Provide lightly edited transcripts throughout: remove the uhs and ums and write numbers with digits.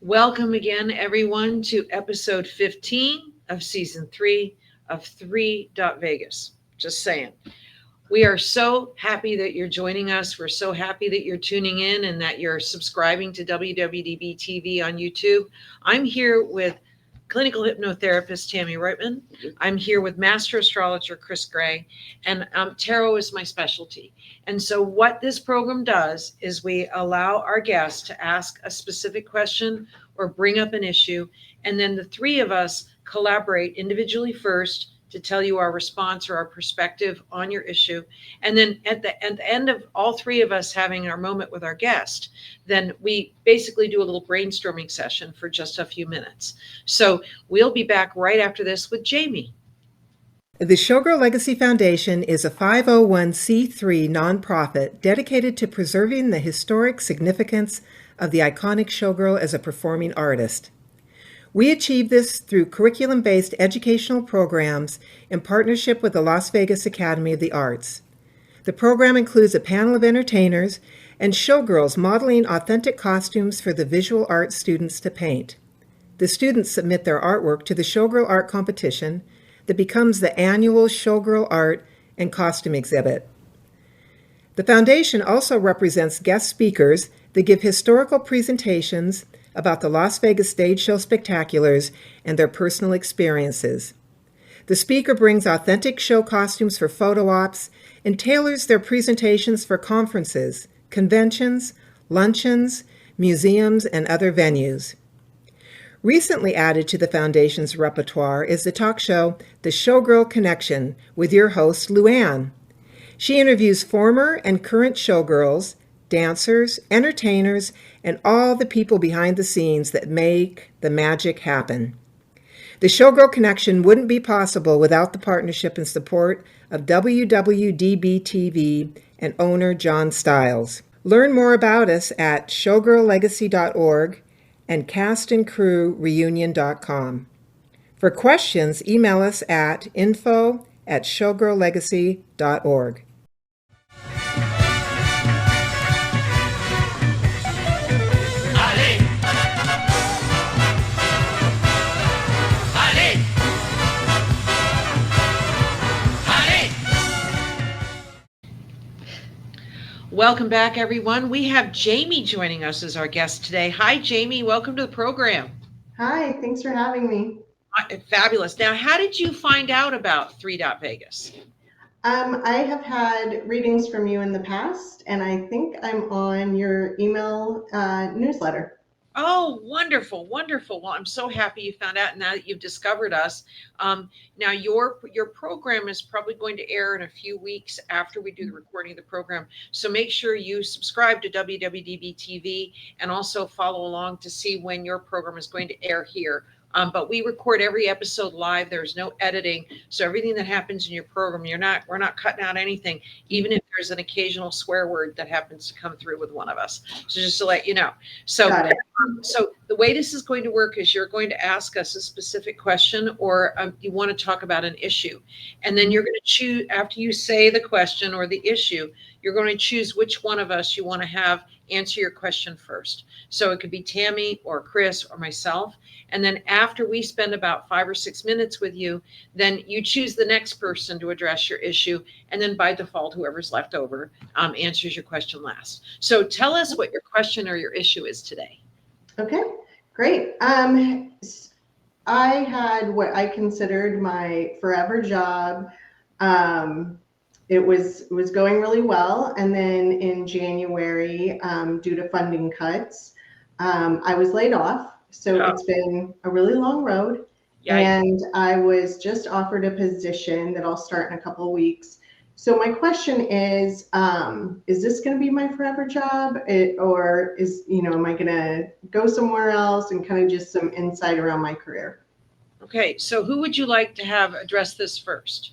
Welcome again, everyone, to episode 15 of season 3 of THREE.Vegas. Just saying. We are so happy that you're joining us. We're so happy that you're tuning in and that you're subscribing to WWDBTV on YouTube. I'm here with clinical hypnotherapist Tammie Roitman. I'm here with master astrologer Kris, and tarot is my specialty. And so what this program does is we allow our guests to ask a specific question or bring up an issue, and then the three of us collaborate individually first to tell you our response or our perspective on your issue. And then at the end of all three of us having our moment with our guest, then we basically do a little brainstorming session for just a few minutes. So we'll be back right after this with Jamie. The Showgirl Legacy Foundation is a 501c3 nonprofit dedicated to preserving the historic significance of the iconic showgirl as a performing artist. We achieve this through curriculum-based educational programs in partnership with the Las Vegas Academy of the Arts. The program includes a panel of entertainers and showgirls modeling authentic costumes for the visual arts students to paint. The students submit their artwork to the Showgirl Art Competition that becomes the annual Showgirl Art and Costume Exhibit. The foundation also represents guest speakers that give historical presentations about the Las Vegas Stage Show Spectaculars and their personal experiences. The speaker brings authentic show costumes for photo ops and tailors their presentations for conferences, conventions, luncheons, museums, and other venues. Recently added to the foundation's repertoire is the talk show The Showgirl Connection with your host, Luann. She interviews former and current showgirls, dancers, entertainers, and all the people behind the scenes that make the magic happen. The Showgirl Connection wouldn't be possible without the partnership and support of WWDBTV and owner John Stiles. Learn more about us at showgirllegacy.org and castandcrewreunion.com. For questions, email us at info@showgirllegacy.org. Welcome back, everyone. We have Jamie joining us as our guest today. Hi, Jamie. Welcome to the program. Hi, thanks for having me. Fabulous. Now, how did you find out about THREE.Vegas? I have had readings from you in the past, and I think I'm on your email newsletter. Oh, wonderful, wonderful. Well, I'm so happy you found out now that you've discovered us. Now, your program is probably going to air in a few weeks after we do the recording of the program. So make sure you subscribe to WWDBTV and also follow along to see when your program is going to air here. But we record every episode live. There's no editing. So everything that happens in your program, we're not cutting out anything, even if there's an occasional swear word that happens to come through with one of us. So just to let you know. So, so the way this is going to work is you're going to ask us a specific question, or you want to talk about an issue. And then you're going to choose, after you say the question or the issue, you're going to choose which one of us you want to have answer your question first. So it could be Tammie or Kris or myself. And then after we spend about 5 or 6 minutes with you, then you choose the next person to address your issue. And then by default, whoever's left over answers your question last. So tell us what your question or your issue is today. Okay, great. I had what I considered my forever job. It was going really well. And then in January, due to funding cuts, I was laid off. So It's been a really long road. Yikes. And I was just offered a position that I'll start in a couple of weeks. So my question is this going to be my forever job? Or am I going to go somewhere else, and kind of just some insight around my career? Okay. So who would you like to have address this first?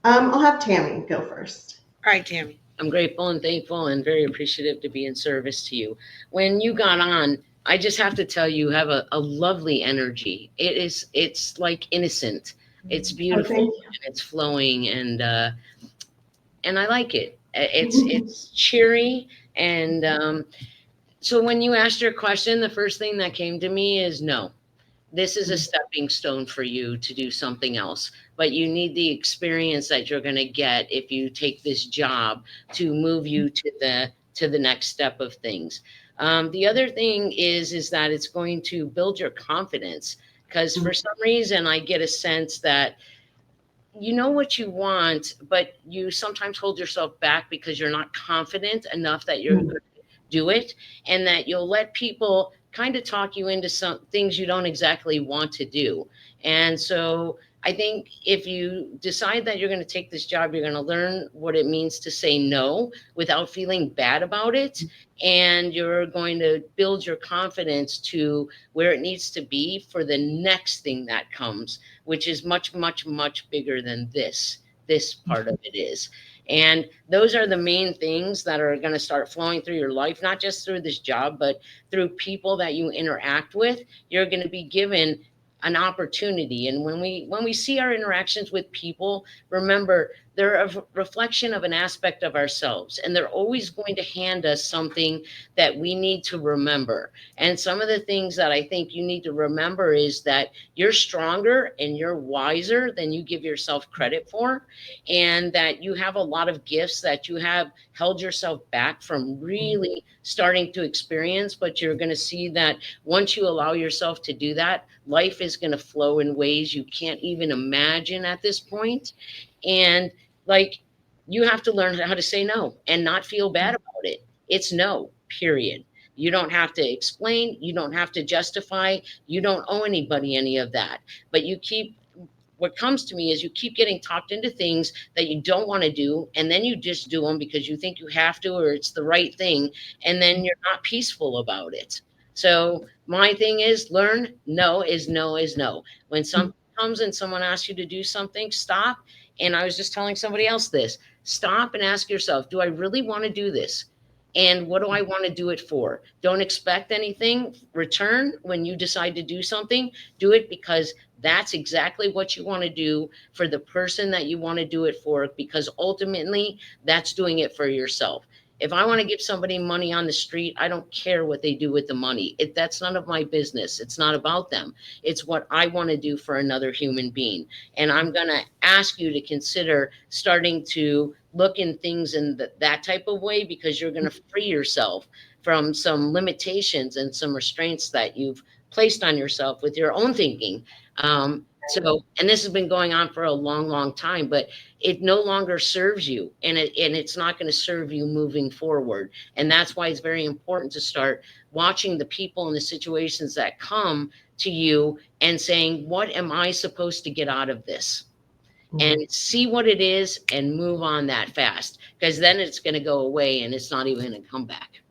I'll have Tammie go first. All right, Tammie. I'm grateful and thankful and very appreciative to be in service to you. When you got on, I just have to tell you, have a lovely energy. It's like innocent. It's beautiful and it's flowing, and I like it. It's cheery, and So when you asked your question, the first thing that came to me is no. This is a stepping stone for you to do something else, but you need the experience that you're going to get if you take this job to move you to the next step of things. The other thing is that it's going to build your confidence, because for some reason I get a sense that you know what you want, but you sometimes hold yourself back because you're not confident enough that you're going to do it, and that you'll let people kind of talk you into some things you don't exactly want to do. And so I think if you decide that you're going to take this job, you're going to learn what it means to say no without feeling bad about it. And you're going to build your confidence to where it needs to be for the next thing that comes, which is much, much, much bigger than this part of it is. And those are the main things that are going to start flowing through your life, not just through this job, but through people that you interact with. You're going to be given an opportunity. And when we see our interactions with people, remember, they're a reflection of an aspect of ourselves, and they're always going to hand us something that we need to remember. And some of the things that I think you need to remember is that you're stronger and you're wiser than you give yourself credit for, and that you have a lot of gifts that you have held yourself back from really starting to experience. But you're going to see that once you allow yourself to do that, life is going to flow in ways you can't even imagine at this point. And like, you have to learn how to say no and not feel bad about it. It's no, period. You don't have to explain, you don't have to justify, you don't owe anybody any of that. But what comes to me is you keep getting talked into things that you don't want to do, and then you just do them because you think you have to, or it's the right thing, and then you're not peaceful about it. So my thing is, learn no is no is no. When something comes and someone asks you to do something, stop. And I was just telling somebody else this: stop and ask yourself, do I really want to do this? And what do I want to do it for? Don't expect anything return when you decide to do something. Do it because that's exactly what you want to do for the person that you want to do it for, because ultimately that's doing it for yourself. If I want to give somebody money on the street, I don't care what they do with the money. That's none of my business. It's not about them. It's what I want to do for another human being. And I'm going to ask you to consider starting to look in things in that type of way, because you're going to free yourself from some limitations and some restraints that you've placed on yourself with your own thinking. And this has been going on for a long, long time, but it no longer serves you, and it's not going to serve you moving forward. And that's why it's very important to start watching the people and the situations that come to you and saying, what am I supposed to get out of this? And see what it is and move on that fast, because then it's going to go away and it's not even going to come back.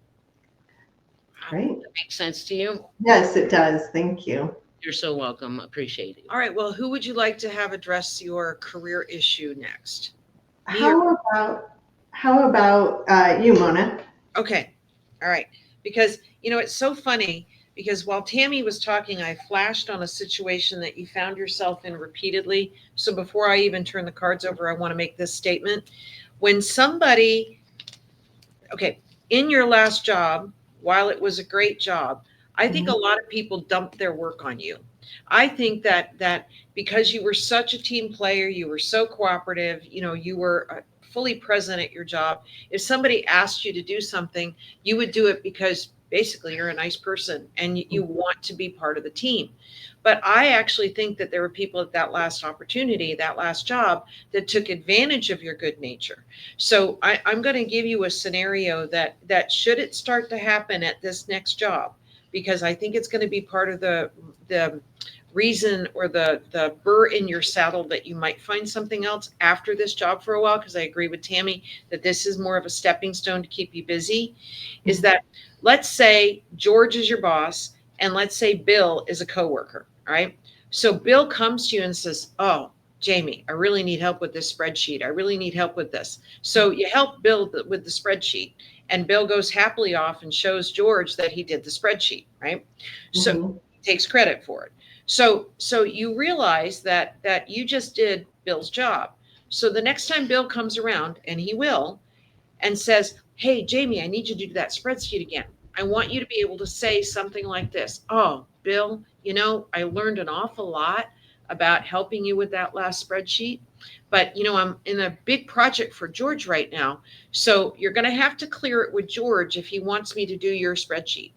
Right. Does that make sense to you? Yes, it does. Thank you. You're so welcome. Appreciate it. All right. Well, who would you like to have address your career issue next? How about you, Mona? Okay. All right. Because, it's so funny, because while Tammie was talking, I flashed on a situation that you found yourself in repeatedly. So before I even turn the cards over, I want to make this statement. When somebody, in your last job, while it was a great job, I think a lot of people dumped their work on you. I think that because you were such a team player, you were so cooperative, you were fully present at your job. If somebody asked you to do something, you would do it because basically you're a nice person and you want to be part of the team. But I actually think that there were people at that last opportunity, that last job, that took advantage of your good nature. So I'm going to give you a scenario that should it start to happen at this next job, because I think it's going to be part of the reason, or the burr in your saddle, that you might find something else after this job for a while. Because I agree with Tammie that this is more of a stepping stone to keep you busy. Is that, let's say George is your boss, and let's say Bill is a coworker. All right. So Bill comes to you and says, "Oh, Jamie, I really need help with this spreadsheet. I really need help with this." So you help Bill with the spreadsheet, and Bill goes happily off and shows George that he did the spreadsheet, right? So he takes credit for it. So you realize that you just did Bill's job. So the next time Bill comes around, and he will, and says, "Hey, Jamie, I need you to do that spreadsheet again. I want you to be able to say something like this. Oh, Bill, I learned an awful lot about helping you with that last spreadsheet. But, I'm in a big project for George right now. So you're going to have to clear it with George if he wants me to do your spreadsheet,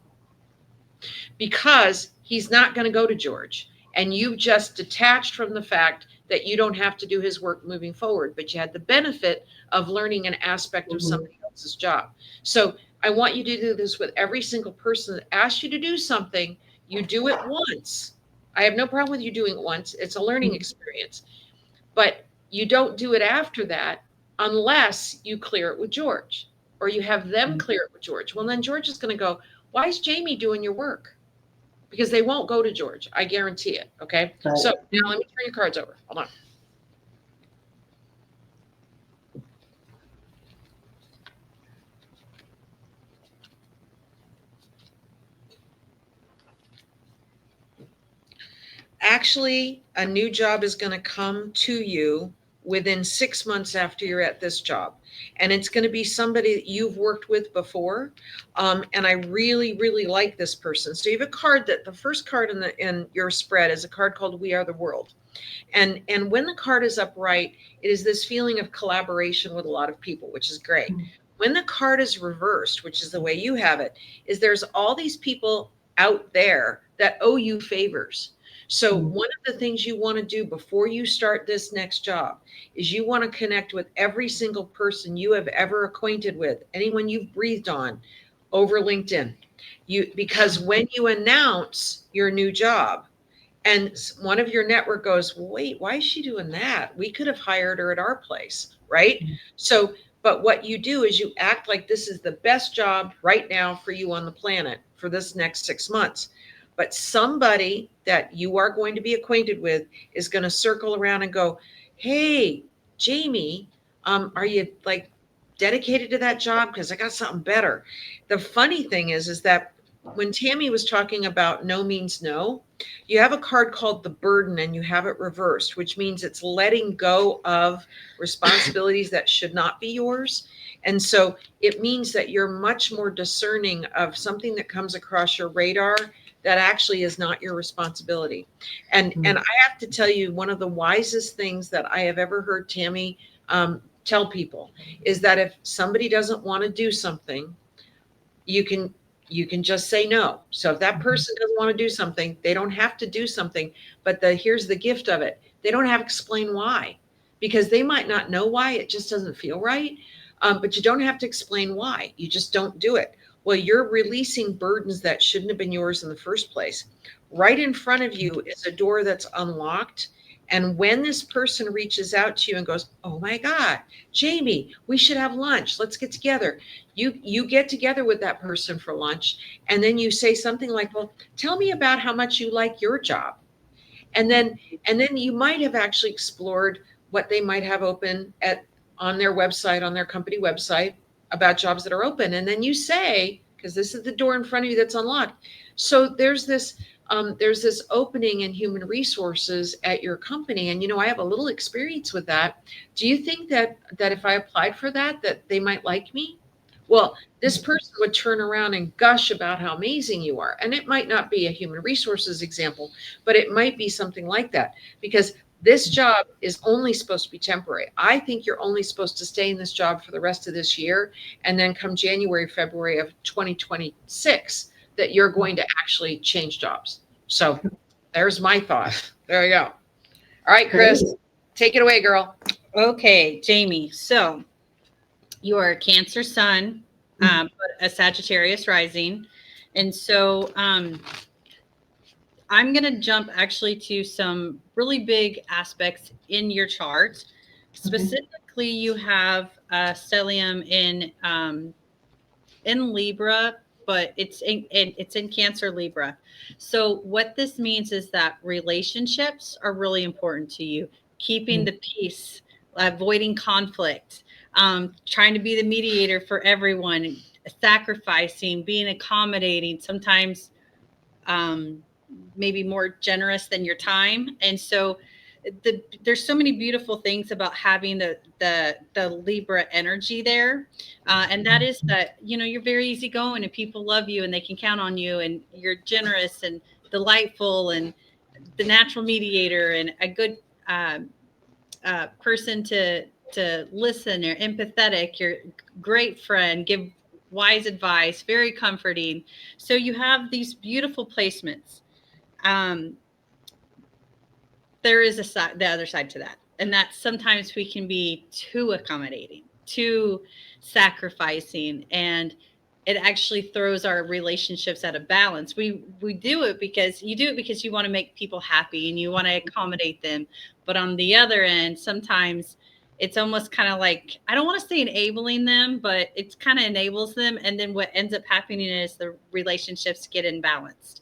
because he's not going to go to George. And you've just detached from the fact that you don't have to do his work moving forward, but you had the benefit of learning an aspect of somebody else's job. So I want you to do this with every single person that asks you to do something. You do it once. I have no problem with you doing it once. It's a learning experience. But you don't do it after that unless you clear it with George, or you have them clear it with George. Well, then George is going to go, why is Jamie doing your work? Because they won't go to George. I guarantee it. Okay. Right. So now let me turn your cards over. Hold on. Actually, a new job is going to come to you within 6 months after you're at this job. And it's going to be somebody that you've worked with before. And I really, really like this person. So you have a card that the first card in your spread is a card called We Are the World. And when the card is upright, it is this feeling of collaboration with a lot of people, which is great. When the card is reversed, which is the way you have it, is there's all these people out there that owe you favors. So one of the things you want to do before you start this next job is you want to connect with every single person you have ever acquainted with, anyone you've breathed on, over LinkedIn. Because when you announce your new job and one of your network goes, wait, why is she doing that? We could have hired her at our place, right? So, but what you do is you act like this is the best job right now for you on the planet for this next 6 months. But somebody that you are going to be acquainted with is going to circle around and go, hey, Jamie, are you like dedicated to that job? Because I got something better. The funny thing is that when Tammie was talking about no means no, you have a card called the burden and you have it reversed, which means it's letting go of responsibilities that should not be yours. And so it means that you're much more discerning of something that comes across your radar that actually is not your responsibility. And I have to tell you, one of the wisest things that I have ever heard Tammie tell people is that if somebody doesn't want to do something, you can just say no. So if that person doesn't want to do something, they don't have to do something. But here's the gift of it. They don't have to explain why, because they might not know why. It just doesn't feel right. But you don't have to explain why. You just don't do it. Well, you're releasing burdens that shouldn't have been yours in the first place. Right in front of you is a door that's unlocked. And when this person reaches out to you and goes, oh my God, Jamie, we should have lunch. Let's get together. You get together with that person for lunch. And then you say something like, well, tell me about how much you like your job. And then you might have actually explored what they might have open on their website, on their company website, about jobs that are open. And then you say, because this is the door in front of you that's unlocked. So there's this opening in human resources at your company. And, I have a little experience with that. Do you think that if I applied for that they might like me? Well, this person would turn around and gush about how amazing you are. And it might not be a human resources example, but it might be something like that, because this job is only supposed to be temporary. I think you're only supposed to stay in this job for the rest of this year. And then come January, February of 2026, that you're going to actually change jobs. So there's my thought. There you go. All right, Kris, take it away, girl. Okay, Jamie. So you are a Cancer sun, but a Sagittarius rising. And so I'm going to jump actually to some really big aspects in your chart. Specifically, you have stellium in Libra, but it's in Cancer Libra. So what this means is that relationships are really important to you. Keeping the peace, avoiding conflict, trying to be the mediator for everyone, sacrificing, being accommodating, sometimes maybe more generous than your time. And so there's so many beautiful things about having the Libra energy there. And that is that, you're very easygoing and people love you and they can count on you, and you're generous and delightful and the natural mediator and a good person to listen. You're empathetic. You're a great friend. Give wise advice. Very comforting. So you have these beautiful placements. There is the other side to that, and that sometimes we can be too accommodating, too sacrificing, and it actually throws our relationships out of balance. We do it because you want to make people happy and you want to accommodate them. But on the other end, sometimes it's almost kind of like, I don't want to say enabling them, but it kind of enables them. And then what ends up happening is the relationships get imbalanced.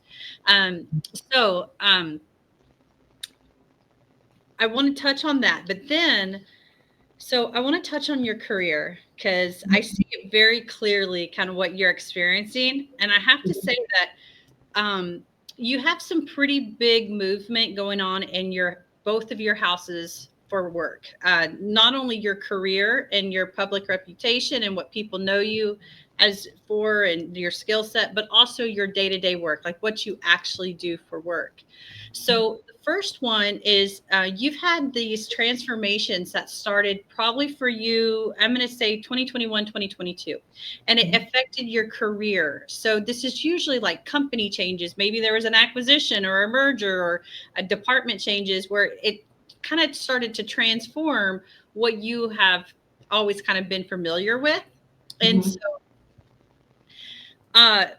I want to touch on that, but then, so I want to touch on your career because I see it very clearly kind of what you're experiencing. And I have to say that you have some pretty big movement going on in both of your houses for work. Not only your career and your public reputation and what people know you as for and your skill set, but also your day-to-day work, like what you actually do for work. So the first one is you've had these transformations that started probably for you, I'm going to say 2021, 2022, and it affected your career. So this is usually like company changes. Maybe there was an acquisition or a merger or a department changes where it kind of started to transform what you have always kind of been familiar with. And so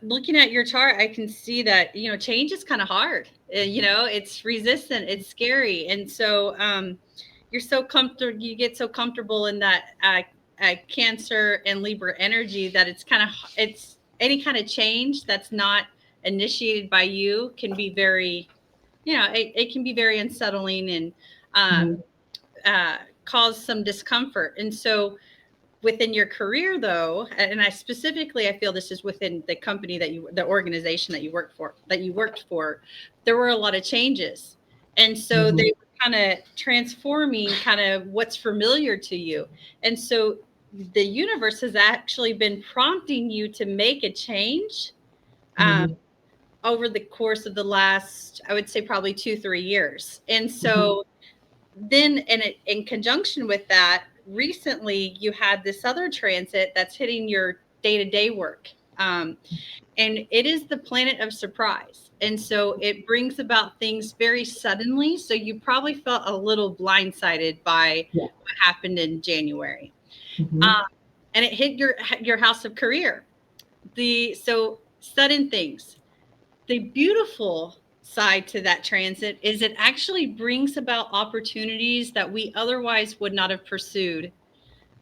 looking at your chart, I can see that, change is kind of hard. It's resistant, it's scary. And so you're so comfortable, you get so comfortable in that Cancer and Libra energy that it's any kind of change that's not initiated by you can be very, it can be very unsettling and cause some discomfort. And so within your career, though, and I feel this is within the company the organization that you worked for, there were a lot of changes. And so they were kind of transforming kind of what's familiar to you. And so the universe has actually been prompting you to make a change over the course of the last, I would say probably 2-3 years. And so then in conjunction with that, recently you had this other transit that's hitting your day-to-day work. And it is the planet of surprise. And so it brings about things very suddenly. So you probably felt a little blindsided by what happened in January. And it hit your house of career. So sudden things. The beautiful side to that transit is it actually brings about opportunities that we otherwise would not have pursued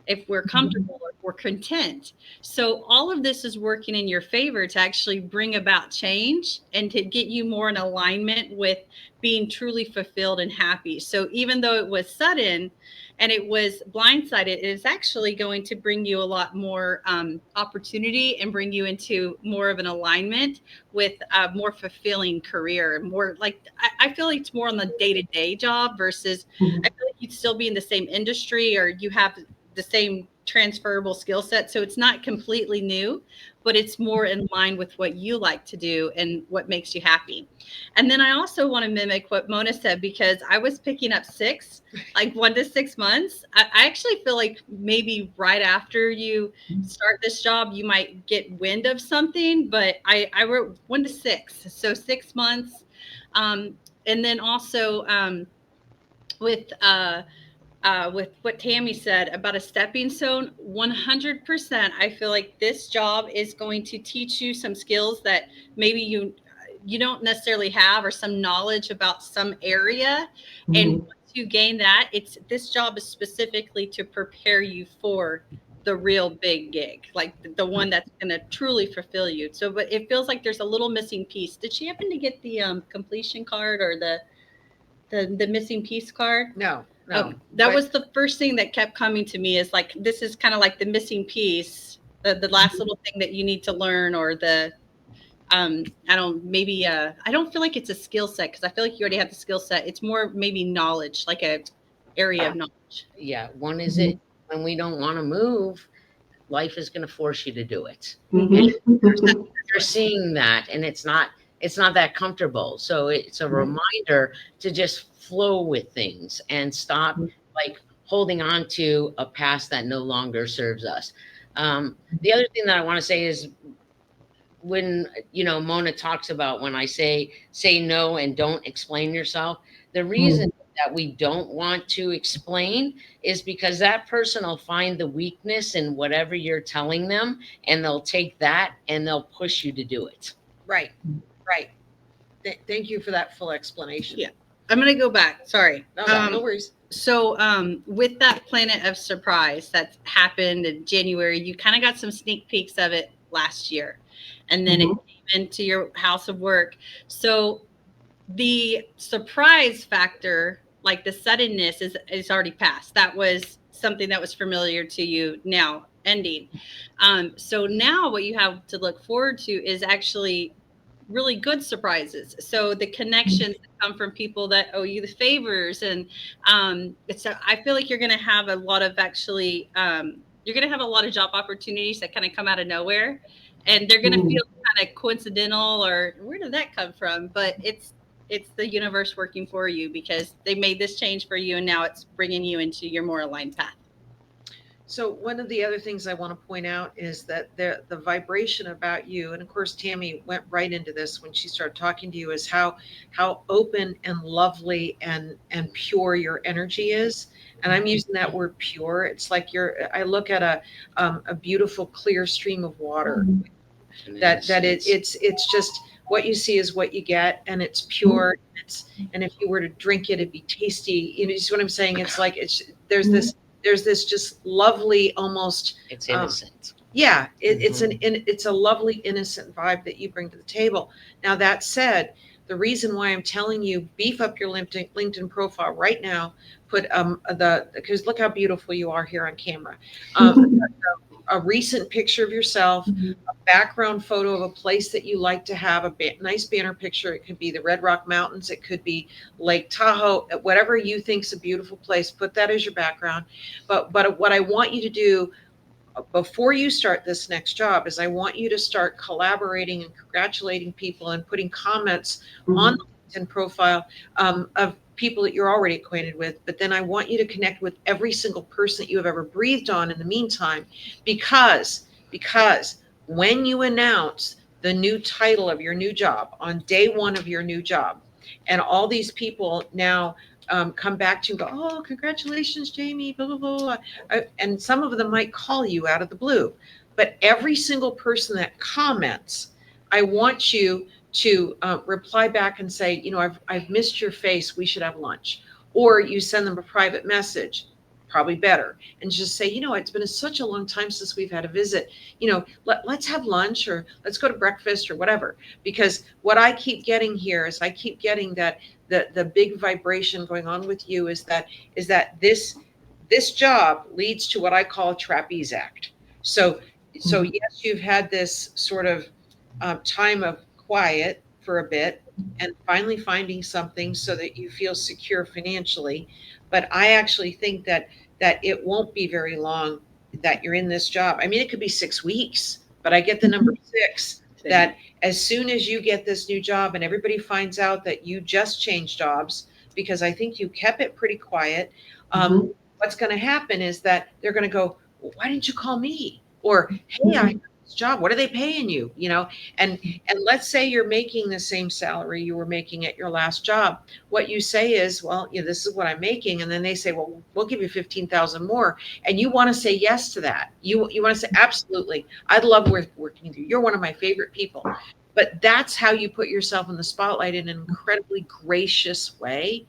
if we're comfortable or we're content. So all of this is working in your favor to actually bring about change and to get you more in alignment with being truly fulfilled and happy. So even though it was sudden and it was blindsided, it is actually going to bring you a lot more opportunity and bring you into more of an alignment with a more fulfilling career. More like, I feel like it's more on the day-to-day job versus I feel like you'd still be in the same industry or you have the same transferable skill set. So it's not completely new, but it's more in line with what you like to do and what makes you happy. And then I also want to mimic what Mona said, because I was picking up 1 to 6 months. I actually feel like maybe right after you start this job, you might get wind of something, but I wrote 1 to 6. So 6 months. And then also with what Tammie said about a stepping stone, 100%. I feel like this job is going to teach you some skills that maybe you don't necessarily have, or some knowledge about some area. And once you gain that, this job is specifically to prepare you for the real big gig, like the one that's going to truly fulfill you. So, but it feels like there's a little missing piece. Did she happen to get the completion card or the missing piece card? No. Okay. That was the first thing that kept coming to me, is like, this is kind of like the missing piece, the last little thing that you need to learn, or I don't feel like it's a skill set, because I feel like you already have the skill set. It's more maybe knowledge, like a area of knowledge. Yeah. One is it when we don't want to move, life is going to force you to do it. Mhm. You're seeing that, and it's not that comfortable. So it's a reminder to just flow with things and stop like holding on to a past that no longer serves us. The other thing that I want to say is, when Mona talks about, when I say no and don't explain yourself, the reason that we don't want to explain is because that person will find the weakness in whatever you're telling them, and they'll take that and they'll push you to do it. Right. Thank you for that full explanation. Yeah. I'm going to go back. Sorry. No worries. So with that planet of surprise that happened in January, you kind of got some sneak peeks of it last year, and then it came into your house of work. So the surprise factor, like the suddenness, is already past. That was something that was familiar to you, now ending. So now what you have to look forward to is actually really good surprises. So the connections that come from people that owe you the favors, and I feel like you're going to have a lot of job opportunities that kind of come out of nowhere, and they're going to feel kind of coincidental, or where did that come from? But it's the universe working for you, because they made this change for you, and now it's bringing you into your more aligned path. So one of the other things I want to point out is that the vibration about you, and of course Tammie went right into this when she started talking to you, is how open and lovely and pure your energy is. And I'm using that word pure. It's like I look at a beautiful clear stream of water. It's just, what you see is what you get, and it's pure. And if you were to drink it, it'd be tasty. You see what I'm saying? It's like there's this just lovely, almost, it's innocent. It's a lovely, innocent vibe that you bring to the table. Now, that said, the reason why I'm telling you, beef up your LinkedIn profile right now. Put because look how beautiful you are here on camera. A recent picture of yourself, a background photo of a place that you like to have, a nice banner picture. It could be the Red Rock Mountains. It could be Lake Tahoe, whatever you think's a beautiful place. Put that as your background. But what I want you to do before you start this next job is I want you to start collaborating and congratulating people and putting comments on the LinkedIn profile of people that you're already acquainted with. But then I want you to connect with every single person that you have ever breathed on in the meantime, because when you announce the new title of your new job on day one of your new job, and all these people now come back to you and go, oh, congratulations, Jamie, blah, blah, blah. And some of them might call you out of the blue. But every single person that comments, I want you to reply back and say, I've missed your face. We should have lunch. Or you send them a private message, probably better, and just say, it's been such a long time since we've had a visit. Let's have lunch, or let's go to breakfast, or whatever. Because what I keep getting here is I keep getting that the big vibration going on with you is that this job leads to what I call a trapeze act. So yes, you've had this sort of time of quiet for a bit, and finally finding something so that you feel secure financially. But I actually think that it won't be very long that you're in this job. I mean, it could be 6 weeks, but I get the number 6, that as soon as you get this new job and everybody finds out that you just changed jobs, because I think you kept it pretty quiet, what's going to happen is that they're going to go, well, why didn't you call me? Or, hey, I got this job. What are they paying you? And let's say you're making the same salary you were making at your last job. What you say is, well, this is what I'm making. And then they say, well, we'll give you 15,000 more. And you want to say yes to that. You want to say, absolutely. I'd love working with you. You're one of my favorite people. But that's how you put yourself in the spotlight in an incredibly gracious way.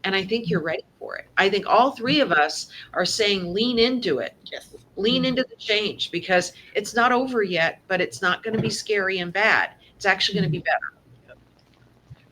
And I think you're ready for it. I think all three of us are saying, lean into it. Yes. Lean into the change, because it's not over yet, but it's not going to be scary and bad. It's actually going to be better. All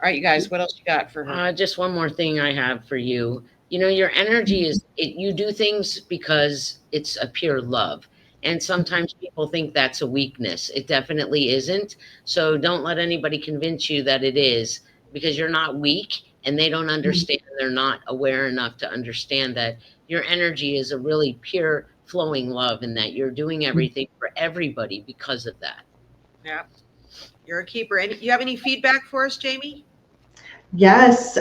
right, you guys, what else you got for her? Just one more thing I have for you. Your energy is, you do things because it's a pure love. And sometimes people think that's a weakness. It definitely isn't. So don't let anybody convince you that it is, because you're not weak, and they don't understand. They're not aware enough to understand that your energy is a really pure flowing love, and that you're doing everything for everybody because of that. Yeah. You're a keeper. And you have any feedback for us, Jamie? Yes,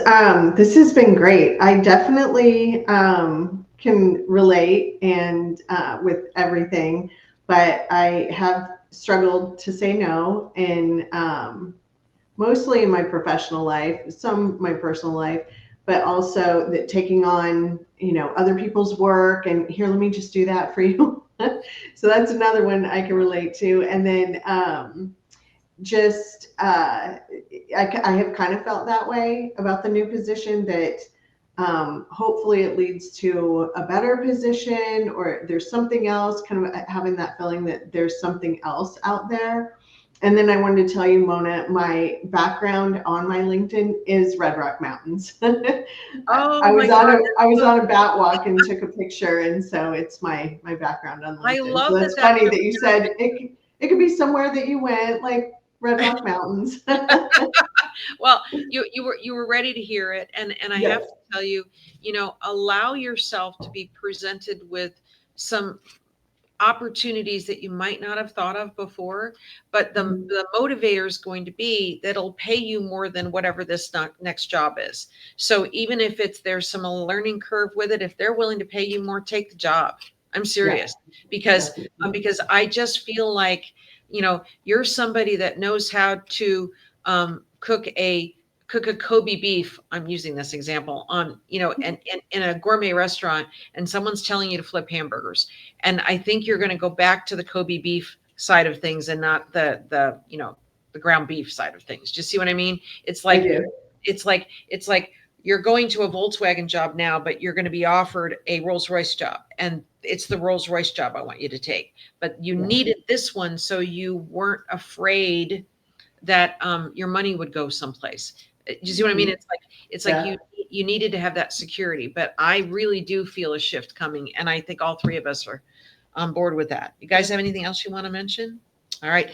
this has been great. I definitely can relate and with everything, but I have struggled to say no in mostly in my professional life, some my personal life, but also that taking on, other people's work and here, let me just do that for you. So that's another one I can relate to. And then just I have kind of felt that way about the new position, that hopefully it leads to a better position, or there's something else, kind of having that feeling that there's something else out there. And then I wanted to tell you, Mona, my background on my LinkedIn is Red Rock Mountains. Oh I my was God. I was on a bat walk and took a picture, and so it's my background on LinkedIn. I love so that's that funny that's that you said it could be somewhere that you went, like Red Rock Mountains. Well, you were ready to hear it, and I Yes. have to tell you, allow yourself to be presented with some opportunities that you might not have thought of before, but the motivator is going to be that it'll pay you more than whatever this next job is. So even if there's some learning curve with it, if they're willing to pay you more, take the job. I'm serious. because I just feel like, you're somebody that knows how to cook a Kobe beef. I'm using this example on, and in a gourmet restaurant, and someone's telling you to flip hamburgers. And I think you're going to go back to the Kobe beef side of things, and not the ground beef side of things. Do you see what I mean? It's like, you're going to a Volkswagen job now, but you're going to be offered a Rolls Royce job, and it's the Rolls Royce job I want you to take. But you needed this one, so you weren't afraid that your money would go someplace. You see what I mean? It's like you needed to have that security. But I really do feel a shift coming, and I think all three of us are on board with that. You guys have anything else you want to mention? All right,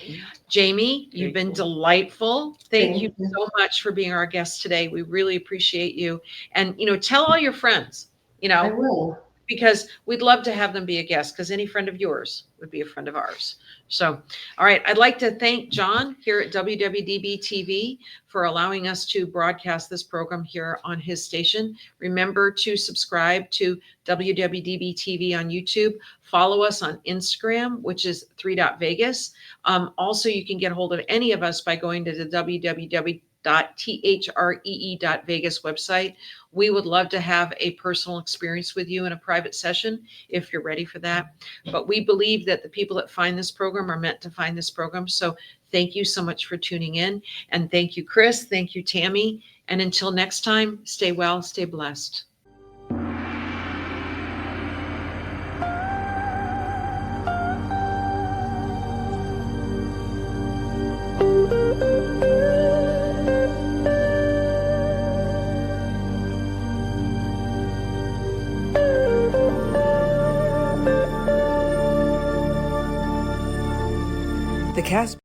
Jamie, you've been delightful. Thank you so much for being our guest today. We really appreciate you. And tell all your friends. I will. Because we'd love to have them be a guest, because any friend of yours would be a friend of ours. So, all right. I'd like to thank John here at WWDBTV for allowing us to broadcast this program here on his station. Remember to subscribe to WWDBTV on YouTube. Follow us on Instagram, which is THREE.Vegas. Also, you can get a hold of any of us by going to the www.THREE.Vegas website. We would love to have a personal experience with you in a private session if you're ready for that. But we believe that the people that find this program are meant to find this program. So thank you so much for tuning in. And thank you, Kris. Thank you, Tammie. And until next time, stay well, stay blessed. The cast